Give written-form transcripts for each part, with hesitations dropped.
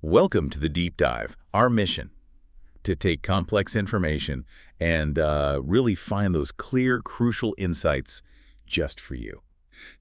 Welcome to the Deep Dive. Our mission, to take complex information and really find those clear, crucial insights just for you.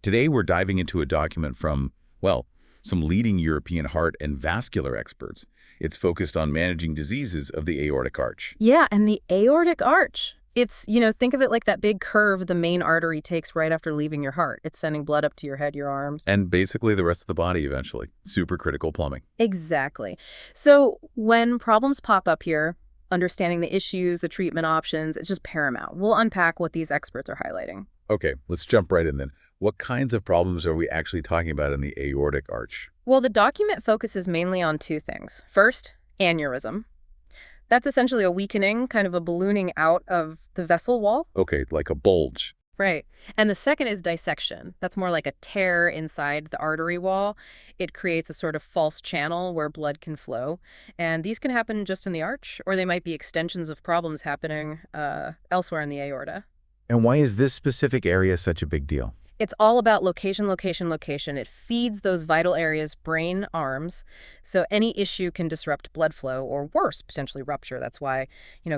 Today, we're diving into a document from, well, some leading European heart and vascular experts. It's focused on managing diseases of the aortic arch. Yeah, and the aortic arch. It's, think of it like that big curve the main artery takes right after leaving your heart. It's sending blood up to your head, your arms. And basically the rest of the body eventually. Supercritical plumbing. Exactly. So when problems pop up here, understanding the issues, the treatment options, it's just paramount. We'll unpack what these experts are highlighting. Okay, let's jump right in then. What kinds of problems are we actually talking about in the aortic arch? Well, the document focuses mainly on two things. First, aneurysm. That's essentially a weakening, kind of a ballooning out of the vessel wall. Okay, like a bulge. Right. And the second is dissection. That's more like a tear inside the artery wall. It creates a sort of false channel where blood can flow. And these can happen just in the arch, or they might be extensions of problems happening elsewhere in the aorta. And why is this specific area such a big deal? It's all about location, location, location. It feeds those vital areas, brain, arms, so any issue can disrupt blood flow or worse, potentially rupture. That's why,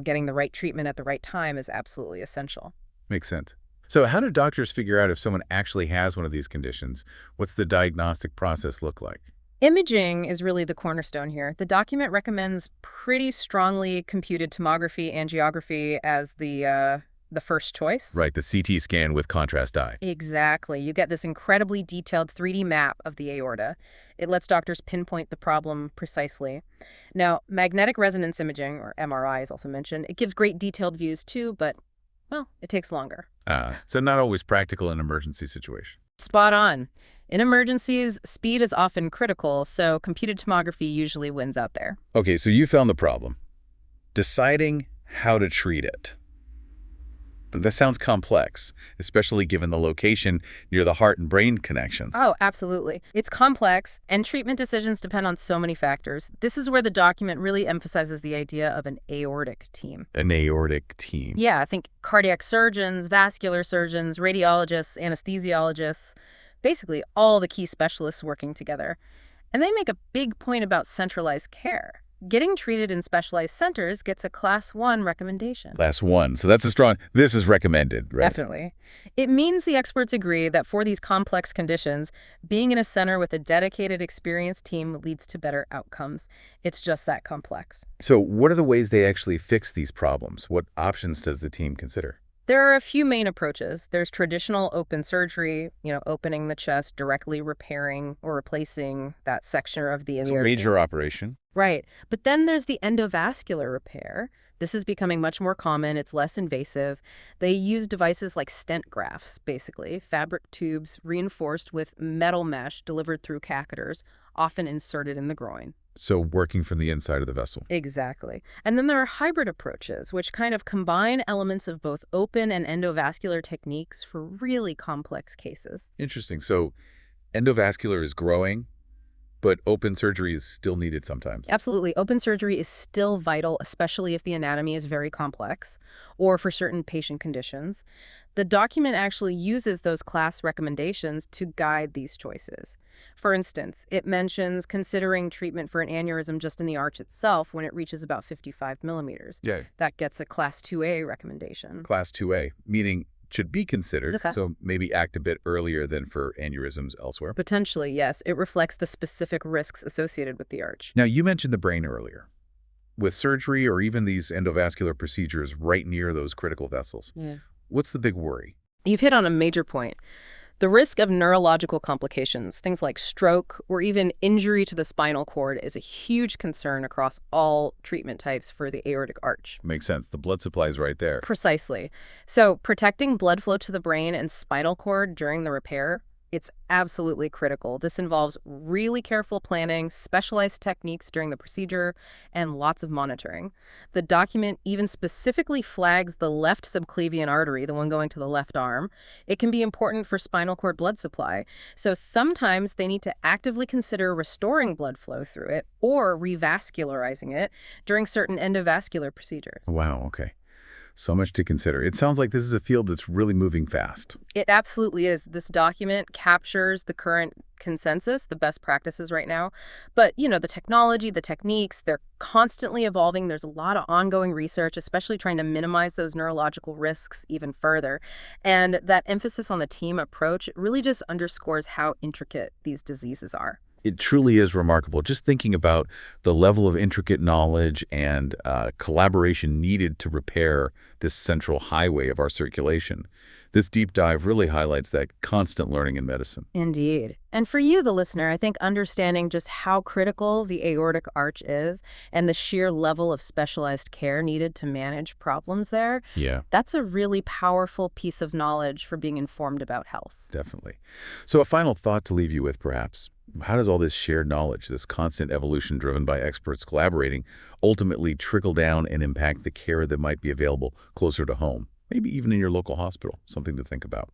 getting the right treatment at the right time is absolutely essential. Makes sense. So how do doctors figure out if someone actually has one of these conditions? What's the diagnostic process look like? Imaging is really the cornerstone here. The document recommends pretty strongly computed tomography, angiography as the first choice. Right, the CT scan with contrast dye. Exactly. You get this incredibly detailed 3D map of the aorta. It lets doctors pinpoint the problem precisely. Now, magnetic resonance imaging, or MRI is also mentioned. It gives great detailed views too, but, well, it takes longer. So not always practical in emergency situations. Spot on. In emergencies, speed is often critical, so computed tomography usually wins out there. Okay, so you found the problem. Deciding how to treat it. That sounds complex, especially given the location near the heart and brain connections. Oh, absolutely. It's complex, and treatment decisions depend on so many factors. This is where the document really emphasizes the idea of an aortic team. An aortic team. Yeah, I think cardiac surgeons, vascular surgeons, radiologists, anesthesiologists, basically all the key specialists working together. And they make a big point about centralized care. Getting treated in specialized centers gets a Class 1 recommendation. Class 1. So that's a strong, this is recommended, right? Definitely. It means the experts agree that for these complex conditions, being in a center with a dedicated, experienced team leads to better outcomes. It's just that complex. So what are the ways they actually fix these problems? What options does the team consider? There are a few main approaches. There's traditional open surgery, opening the chest, directly repairing or replacing that section of the It's a major operation. Right. But then there's the endovascular repair. This is becoming much more common. It's less invasive. They use devices like stent grafts, basically, fabric tubes reinforced with metal mesh delivered through catheters, often inserted in the groin. So working from the inside of the vessel. Exactly. And then there are hybrid approaches, which kind of combine elements of both open and endovascular techniques for really complex cases. Interesting. So endovascular is growing, but open surgery is still needed sometimes. Absolutely. Open surgery is still vital, especially if the anatomy is very complex or for certain patient conditions. The document actually uses those class recommendations to guide these choices. For instance, it mentions considering treatment for an aneurysm just in the arch itself when it reaches about 55 millimeters. Yeah. That gets a Class 2A recommendation. Class 2A, meaning should be considered, Okay. So maybe act a bit earlier than for aneurysms elsewhere. Potentially, yes. It reflects the specific risks associated with the arch. Now, you mentioned the brain earlier. With surgery or even these endovascular procedures right near those critical vessels, what's the big worry? You've hit on a major point. The risk of neurological complications, things like stroke or even injury to the spinal cord, is a huge concern across all treatment types for the aortic arch. Makes sense. The blood supply is right there. Precisely. So protecting blood flow to the brain and spinal cord during the repair, it's absolutely critical. This involves really careful planning, specialized techniques during the procedure, and lots of monitoring. The document even specifically flags the left subclavian artery, the one going to the left arm. It can be important for spinal cord blood supply. So sometimes they need to actively consider restoring blood flow through it or revascularizing it during certain endovascular procedures. Wow, okay. So much to consider. It sounds like this is a field that's really moving fast. It absolutely is. This document captures the current consensus, the best practices right now. But, the technology, the techniques, they're constantly evolving. There's a lot of ongoing research, especially trying to minimize those neurological risks even further. And that emphasis on the team approach really just underscores how intricate these diseases are. It truly is remarkable. Just thinking about the level of intricate knowledge and collaboration needed to repair this central highway of our circulation. This deep dive really highlights that constant learning in medicine. Indeed. And for you, the listener, I think understanding just how critical the aortic arch is and the sheer level of specialized care needed to manage problems there, Yeah, that's a really powerful piece of knowledge for being informed about health. definitely. So a final thought to leave you with, perhaps. How does all this shared knowledge, this constant evolution driven by experts collaborating, ultimately trickle down and impact the care that might be available closer to home? Maybe even in your local hospital. Something to think about.